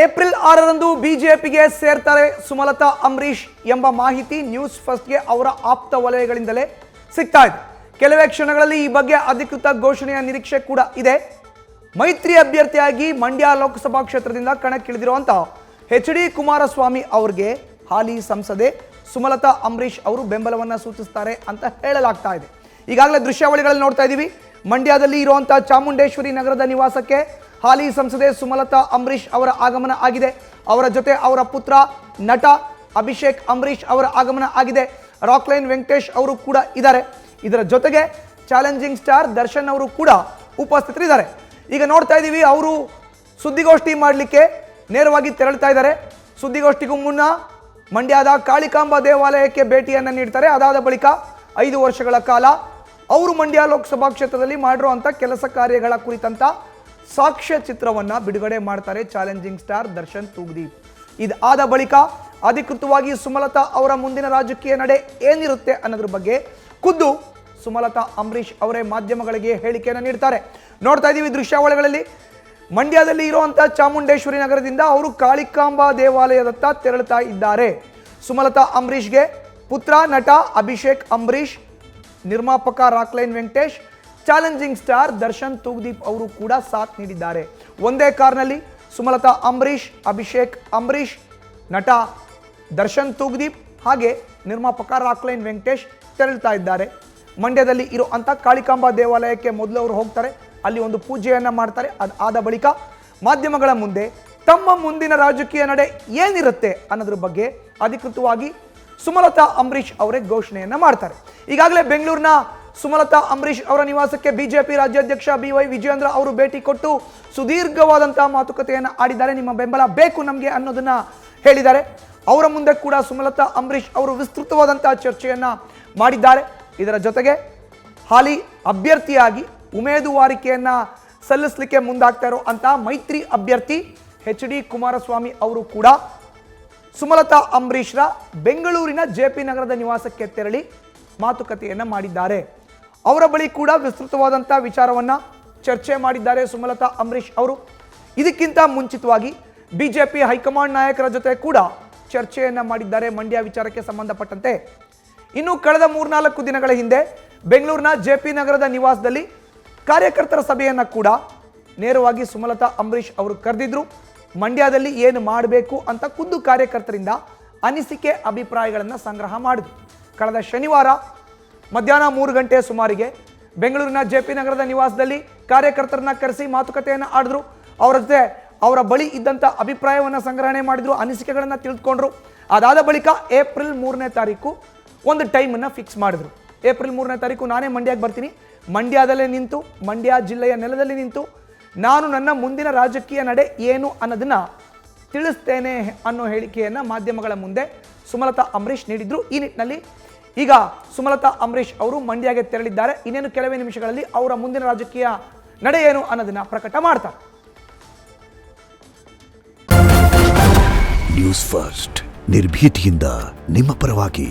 April 6ರಂದು ಬಿಜೆಪಿಗೆ ಸೇರ್ತಾರೆ ಸುಮಲತಾ ಅಂಬರೀಶ್ ಎಂಬ ಮಾಹಿತಿ ನ್ಯೂಸ್ ಫಸ್ಟ್ಗೆ ಅವರ ಆಪ್ತ ವಲಯಗಳಿಂದಲೇ ಸಿಗ್ತಾ ಇದೆ. ಕೆಲವೇ ಕ್ಷಣಗಳಲ್ಲಿ ಈ ಬಗ್ಗೆ ಅಧಿಕೃತ ಘೋಷಣೆಯ ನಿರೀಕ್ಷೆ ಕೂಡ ಇದೆ. ಮೈತ್ರಿ ಅಭ್ಯರ್ಥಿಯಾಗಿ ಮಂಡ್ಯ ಲೋಕಸಭಾ ಕ್ಷೇತ್ರದಿಂದ ಕಣಕ್ಕಿಳಿದಿರುವಂತ ಎಚ್.ಡಿ. ಕುಮಾರಸ್ವಾಮಿ ಅವರಿಗೆ ಹಾಲಿ ಸಂಸದೆ ಸುಮಲತಾ ಅಂಬರೀಶ್ ಅವರು ಬೆಂಬಲವನ್ನು ಸೂಚಿಸುತ್ತಾರೆ ಅಂತ ಹೇಳಲಾಗ್ತಾ ಇದೆ. ಈಗಾಗಲೇ ದೃಶ್ಯಾವಳಿಗಳಲ್ಲಿ ನೋಡ್ತಾ ಇದ್ದೀವಿ. ಮಂಡ್ಯದಲ್ಲಿ ಇರುವಂತಹ ಚಾಮುಂಡೇಶ್ವರಿ ನಗರದ ನಿವಾಸಕ್ಕೆ ಹಾಲಿ ಸಂಸದೆ ಸುಮಲತಾ ಅಂಬರೀಶ್ ಅವರ ಆಗಮನ ಆಗಿದೆ. ಅವರ ಜೊತೆ ಅವರ ಪುತ್ರ ನಟ ಅಭಿಷೇಕ್ ಅಂಬರೀಶ್ ಅವರ ಆಗಮನ ಆಗಿದೆ. ರಾಕ್ಲೈನ್ ವೆಂಕಟೇಶ್ ಅವರು ಕೂಡ ಇದ್ದಾರೆ. ಇದರ ಜೊತೆಗೆ ಚಾಲೆಂಜಿಂಗ್ ಸ್ಟಾರ್ ದರ್ಶನ್ ಅವರು ಕೂಡ ಉಪಸ್ಥಿತರಿದ್ದಾರೆ. ಈಗ ನೋಡ್ತಾ ಇದ್ದೀವಿ, ಅವರು ಸುದ್ದಿಗೋಷ್ಠಿ ಮಾಡಲಿಕ್ಕೆ ನೇರವಾಗಿ ತೆರಳ್ತಾ ಇದ್ದಾರೆ. ಸುದ್ದಿಗೋಷ್ಠಿಗೂ ಮುನ್ನ ಮಂಡ್ಯದ ಕಾಳಿಕಾಂಬಾ ದೇವಾಲಯಕ್ಕೆ ಭೇಟಿಯನ್ನು ನೀಡ್ತಾರೆ. ಅದಾದ ಬಳಿಕ 5 ವರ್ಷಗಳ ಕಾಲ ಅವರು ಮಂಡ್ಯ ಲೋಕಸಭಾ ಕ್ಷೇತ್ರದಲ್ಲಿ ಮಾಡಿರುವಂಥ ಕೆಲಸ ಕಾರ್ಯಗಳ ಕುರಿತಂತ ಸಾಕ್ಷ್ಯ ಚಿತ್ರವನ್ನು ಬಿಡುಗಡೆ ಮಾಡ್ತಾರೆ ಚಾಲೆಂಜಿಂಗ್ ಸ್ಟಾರ್ ದರ್ಶನ್ ತೂಗುದೀಪ್. ಇದಾದ ಬಳಿಕ ಅಧಿಕೃತವಾಗಿ ಸುಮಲತಾ ಅವರ ಮುಂದಿನ ರಾಜಕೀಯ ನಡೆ ಏನಿರುತ್ತೆ ಅನ್ನೋದ್ರ ಬಗ್ಗೆ ಖುದ್ದು ಸುಮಲತಾ ಅಂಬರೀಶ್ ಅವರೇ ಮಾಧ್ಯಮಗಳಿಗೆ ಹೇಳಿಕೆಯನ್ನು ನೀಡ್ತಾರೆ. ನೋಡ್ತಾ ಇದ್ದೀವಿ ದೃಶ್ಯಾವಳಿಗಳಲ್ಲಿ, ಮಂಡ್ಯದಲ್ಲಿ ಇರುವಂಥ ಚಾಮುಂಡೇಶ್ವರಿ ನಗರದಿಂದ ಅವರು ಕಾಳಿಕಾಂಬಾ ದೇವಾಲಯದತ್ತ ತೆರಳುತ್ತಾ ಇದ್ದಾರೆ. ಸುಮಲತಾ ಅಂಬರೀಷ್ಗೆ ಪುತ್ರ ನಟ ಅಭಿಷೇಕ್ ಅಂಬರೀಶ್, ನಿರ್ಮಾಪಕ ರಾಕ್ಲೈನ್ ವೆಂಕಟೇಶ್, ಚಾಲೆಂಜಿಂಗ್ ಸ್ಟಾರ್ ದರ್ಶನ್ ತೂಗುದೀಪ್ ಅವರು ಕೂಡ ಸಾಥ್ ನೀಡಿದ್ದಾರೆ. ಒಂದೇ ಕಾರ್ನಲ್ಲಿ ಸುಮಲತಾ ಅಂಬರೀಶ್, ಅಭಿಷೇಕ್ ಅಂಬರೀಶ್, ನಟ ದರ್ಶನ್ ತೂಗುದೀಪ್ ಹಾಗೆ ನಿರ್ಮಾಪಕ ರಾಕ್ಲೈನ್ ವೆಂಕಟೇಶ್ ತೆರಳುತ್ತಾ ಇದ್ದಾರೆ. ಮಂಡ್ಯದಲ್ಲಿ ಇರುವಂಥ ಕಾಳಿಕಾಂಬಾ ದೇವಾಲಯಕ್ಕೆ ಮೊದಲು ಅವರು ಹೋಗ್ತಾರೆ. ಅಲ್ಲಿ ಒಂದು ಪೂಜೆಯನ್ನು ಮಾಡ್ತಾರೆ. ಅದಾದ ಬಳಿಕ ಮಾಧ್ಯಮಗಳ ಮುಂದೆ ತಮ್ಮ ಮುಂದಿನ ರಾಜಕೀಯ ನಡೆ ಏನಿರುತ್ತೆ ಅನ್ನೋದ್ರ ಬಗ್ಗೆ ಅಧಿಕೃತವಾಗಿ ಸುಮಲತಾ ಅಂಬರೀಶ್ ಅವರೇ ಘೋಷಣೆಯನ್ನು ಮಾಡ್ತಾರೆ. ಈಗಾಗಲೇ ಬೆಂಗಳೂರಿನ ಸುಮಲತಾ ಅಂಬರೀಶ್ ಅವರ ನಿವಾಸಕ್ಕೆ ಬಿಜೆಪಿ ರಾಜ್ಯಾಧ್ಯಕ್ಷ BY ವಿಜಯೇಂದ್ರ ಅವರು ಭೇಟಿ ಕೊಟ್ಟು ಸುದೀರ್ಘವಾದಂತಹ ಮಾತುಕತೆಯನ್ನು ಆಡಿದ್ದಾರೆ. ನಿಮ್ಮ ಬೆಂಬಲ ಬೇಕು ನಮಗೆ ಅನ್ನೋದನ್ನ ಹೇಳಿದ್ದಾರೆ. ಅವರ ಮುಂದೆ ಕೂಡ ಸುಮಲತಾ ಅಂಬರೀಶ್ ಅವರು ವಿಸ್ತೃತವಾದಂತಹ ಚರ್ಚೆಯನ್ನು ಮಾಡಿದ್ದಾರೆ. ಇದರ ಜೊತೆಗೆ ಹಾಲಿ ಅಭ್ಯರ್ಥಿಯಾಗಿ ಉಮೇದುವಾರಿಕೆಯನ್ನು ಸಲ್ಲಿಸಲಿಕ್ಕೆ ಮುಂದಾಗ್ತಾ ಇರುವಂತಹ ಮೈತ್ರಿ ಅಭ್ಯರ್ಥಿ ಎಚ್.ಡಿ. ಕುಮಾರಸ್ವಾಮಿ ಅವರು ಕೂಡ ಸುಮಲತಾ ಅಂಬರೀಶ್ರ ಬೆಂಗಳೂರಿನ JP ನಗರದ ನಿವಾಸಕ್ಕೆ ತೆರಳಿ ಮಾತುಕತೆಯನ್ನು ಮಾಡಿದ್ದಾರೆ. ಅವರ ಬಳಿ ಕೂಡ ವಿಸ್ತೃತವಾದಂಥ ವಿಚಾರವನ್ನು ಚರ್ಚೆ ಮಾಡಿದ್ದಾರೆ ಸುಮಲತಾ ಅಂಬರೀಶ್ ಅವರು. ಇದಕ್ಕಿಂತ ಮುಂಚಿತವಾಗಿ ಬಿಜೆಪಿ ಹೈಕಮಾಂಡ್ ನಾಯಕರ ಜೊತೆ ಕೂಡ ಚರ್ಚೆಯನ್ನು ಮಾಡಿದ್ದಾರೆ ಮಂಡ್ಯ ವಿಚಾರಕ್ಕೆ ಸಂಬಂಧಪಟ್ಟಂತೆ. ಇನ್ನು ಕಳೆದ 3-4 ದಿನಗಳ ಹಿಂದೆ ಬೆಂಗಳೂರಿನ JP ನಗರದ ನಿವಾಸದಲ್ಲಿ ಕಾರ್ಯಕರ್ತರ ಸಭೆಯನ್ನು ಕೂಡ ನೇರವಾಗಿ ಸುಮಲತಾ ಅಂಬರೀಶ್ ಅವರು ಕರೆದಿದ್ರು. ಮಂಡ್ಯದಲ್ಲಿ ಏನು ಮಾಡಬೇಕು ಅಂತ ಖುದ್ದು ಕಾರ್ಯಕರ್ತರಿಂದ ಅನಿಸಿಕೆ ಅಭಿಪ್ರಾಯಗಳನ್ನು ಸಂಗ್ರಹ ಮಾಡಿದ್ರು. ಕಳೆದ ಶನಿವಾರ ಮಧ್ಯಾಹ್ನ 3 ಗಂಟೆ ಸುಮಾರಿಗೆ ಬೆಂಗಳೂರಿನ JP ನಗರದ ನಿವಾಸದಲ್ಲಿ ಕಾರ್ಯಕರ್ತರನ್ನ ಕರೆಸಿ ಮಾತುಕತೆಯನ್ನು ಆಡಿದ್ರು. ಅವರ ಜೊತೆ ಅವರ ಬಳಿ ಇದ್ದಂಥ ಅಭಿಪ್ರಾಯವನ್ನು ಸಂಗ್ರಹಣೆ ಮಾಡಿದ್ರು, ಅನಿಸಿಕೆಗಳನ್ನು ತಿಳಿದುಕೊಂಡ್ರು. ಅದಾದ ಬಳಿಕ ಏಪ್ರಿಲ್ 3ನೇ ತಾರೀಕು ಒಂದು ಟೈಮನ್ನು ಫಿಕ್ಸ್ ಮಾಡಿದ್ರು. ಏಪ್ರಿಲ್ 3ನೇ ತಾರೀಕು ನಾನೇ ಮಂಡ್ಯಕ್ಕೆ ಬರ್ತೀನಿ, ಮಂಡ್ಯದಲ್ಲೇ ನಿಂತು ಮಂಡ್ಯ ಜಿಲ್ಲೆಯ ನೆಲದಲ್ಲಿ ನಿಂತು ನಾನು ನನ್ನ ಮುಂದಿನ ರಾಜಕೀಯ ನಡೆ ಏನು ಅನ್ನೋದನ್ನ ತಿಳಿಸ್ತೇನೆ ಅನ್ನೋ ಹೇಳಿಕೆಯನ್ನು ಮಾಧ್ಯಮಗಳ ಮುಂದೆ ಸುಮಲತಾ ಅಂಬರೀಶ್ ನೀಡಿದ್ರು. ಈ ನಿಟ್ಟಿನಲ್ಲಿ ಈಗ ಸುಮಲತಾ ಅಂಬರೀಶ್ ಅವರು ಮಂಡ್ಯಗೆ ತೆರಳಿದ್ದಾರೆ. ಇನ್ನೇನು ಕೆಲವೇ ನಿಮಿಷಗಳಲ್ಲಿ ಅವರ ಮುಂದಿನ ರಾಜಕೀಯ ನಡೆ ಏನು ಅನ್ನೋದನ್ನ ಪ್ರಕಟ ಮಾಡ್ತಾರೆ. ನ್ಯೂಸ್ ಫಸ್ಟ್ ನಿರ್ಭೀತಿಯಿಂದ ನಿಮ್ಮ ಪರವಾಗಿ.